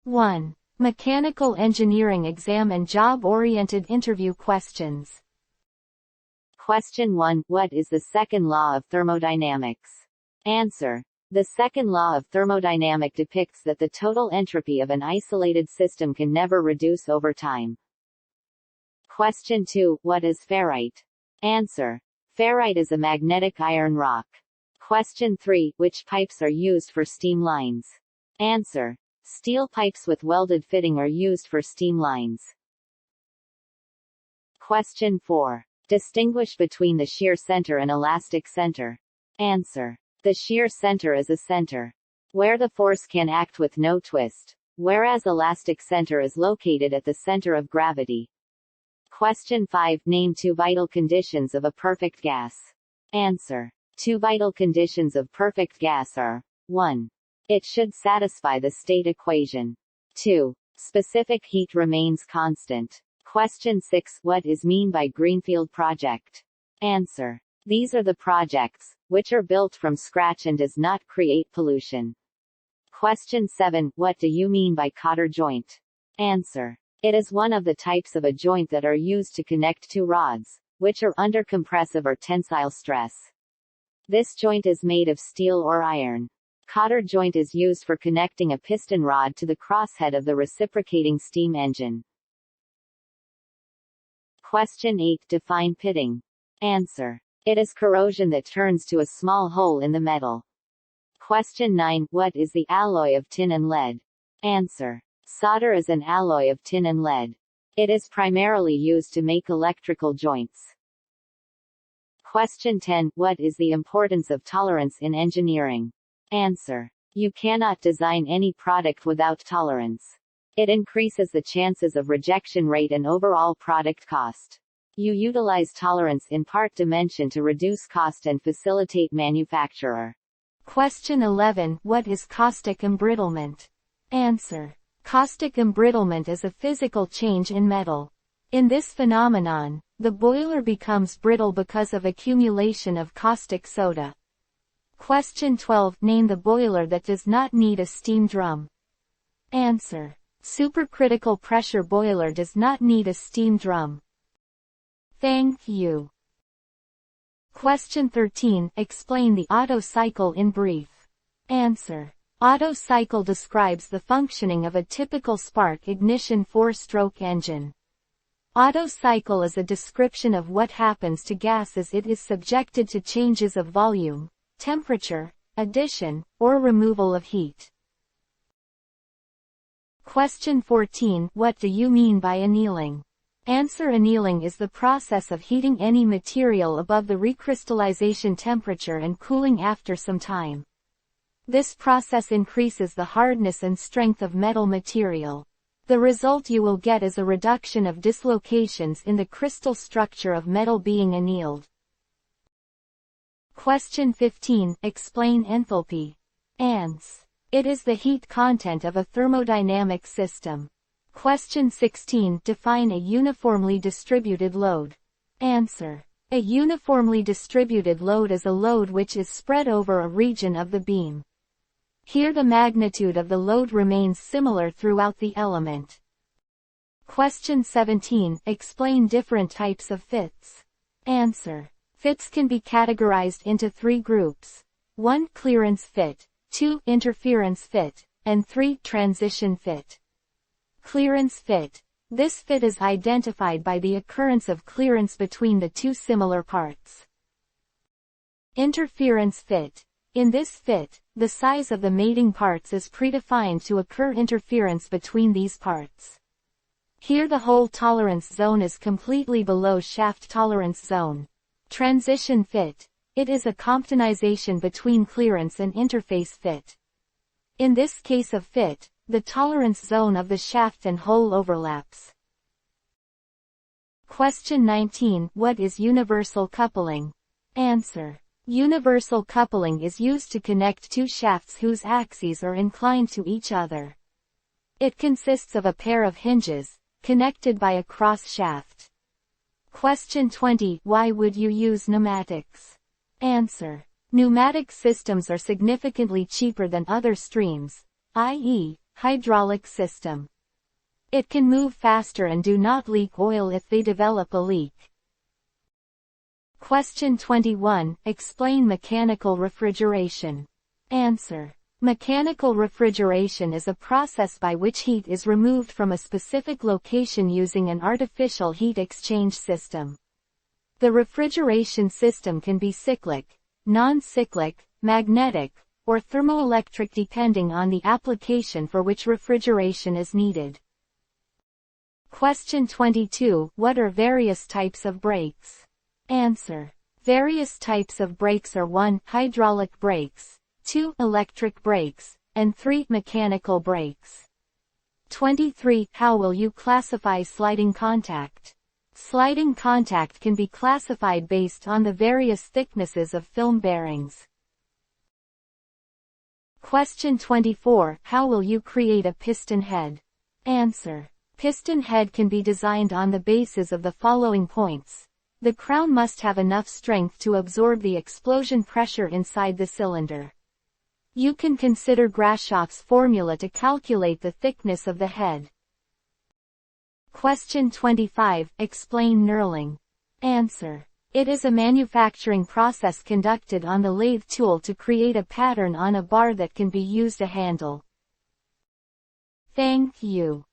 1. Mechanical engineering exam and job-oriented interview questions. Question 1. What is the second law of thermodynamics? Answer. The second law of thermodynamics depicts that the total entropy of an isolated system can never reduce over time. Question 2. What is ferrite? Answer. Ferrite is a magnetic iron rock. Question 3. Which pipes are used for steam lines? Answer. Steel pipes with welded fitting are used for steam lines. Question 4. Distinguish between the shear center and elastic center. Answer. The shear center is a center where the force can act with no twist, whereas elastic center is located at the center of gravity. Question 5. Name 2 vital conditions of a perfect gas. Answer. 2 vital conditions of perfect gas are: 1. It should satisfy the state equation. 2. Specific heat remains constant. Question 6. What is mean by greenfield project? Answer. These are the projects which are built from scratch and does not create pollution. Question 7. What do you mean by cotter joint? Answer. It is one of the types of a joint that are used to connect 2 rods, which are under compressive or tensile stress. This joint is made of steel or iron. Cotter joint is used for connecting a piston rod to the crosshead of the reciprocating steam engine. Question 8. Define pitting. Answer. It is corrosion that turns to a small hole in the metal. Question 9. What is the alloy of tin and lead? Answer. Solder is an alloy of tin and lead. It is primarily used to make electrical joints. Question 10. What is the importance of tolerance in engineering? Answer. You cannot design any product without tolerance. It increases the chances of rejection rate and overall product cost. You utilize tolerance in part dimension to reduce cost and facilitate manufacturer. Question 11. What is caustic embrittlement? Answer. Caustic embrittlement is a physical change in metal. In this phenomenon, the boiler becomes brittle because of accumulation of caustic soda. Question 12. Name the boiler that does not need a steam drum. Answer. Supercritical pressure boiler does not need a steam drum. Thank you. Question 13. Explain the Otto cycle in brief. Answer. Otto cycle describes the functioning of a typical spark ignition 4-stroke engine. Otto cycle is a description of what happens to gas as it is subjected to changes of volume, temperature, addition, or removal of heat. Question 14. What do you mean by annealing? Answer. Annealing is the process of heating any material above the recrystallization temperature and cooling after some time. This process increases the hardness and strength of metal material. The result you will get is a reduction of dislocations in the crystal structure of metal being annealed. Question 15. Explain enthalpy. Ans. It is the heat content of a thermodynamic system. Question 16. Define a uniformly distributed load. Answer. A uniformly distributed load is a load which is spread over a region of the beam. Here the magnitude of the load remains similar throughout the element. Question 17. Explain different types of fits. Answer. Fits can be categorized into 3 groups. 1. Clearance fit, 2. Interference fit, and 3. Transition fit. Clearance fit. This fit is identified by the occurrence of clearance between the 2 similar parts. Interference fit. In this fit, the size of the mating parts is predefined to occur interference between these parts. Here the hole tolerance zone is completely below shaft tolerance zone. Transition fit. It is a Comptonization between clearance and interface fit. In this case of fit, the tolerance zone of the shaft and hole overlaps. Question 19. What is universal coupling? Answer. Universal coupling is used to connect 2 shafts whose axes are inclined to each other. It consists of a pair of hinges, connected by a cross shaft. Question 20. Why would you use pneumatics? Answer. Pneumatic systems are significantly cheaper than other streams, i.e., hydraulic system. It can move faster and do not leak oil if they develop a leak. Question 21. Explain mechanical refrigeration. Answer. Mechanical refrigeration is a process by which heat is removed from a specific location using an artificial heat exchange system. The refrigeration system can be cyclic, non-cyclic, magnetic, or thermoelectric depending on the application for which refrigeration is needed. Question 22. What are various types of brakes? Answer. Various types of brakes are 1. Hydraulic brakes, 2. Electric brakes, and 3. Mechanical brakes. 23. How will you classify sliding contact? Sliding contact can be classified based on the various thicknesses of film bearings. Question 24. How will you create a piston head? Answer. Piston head can be designed on the basis of the following points. The crown must have enough strength to absorb the explosion pressure inside the cylinder. You can consider Grashoff's formula to calculate the thickness of the head. Question 25. Explain knurling. Answer. It is a manufacturing process conducted on the lathe tool to create a pattern on a bar that can be used a handle. Thank you.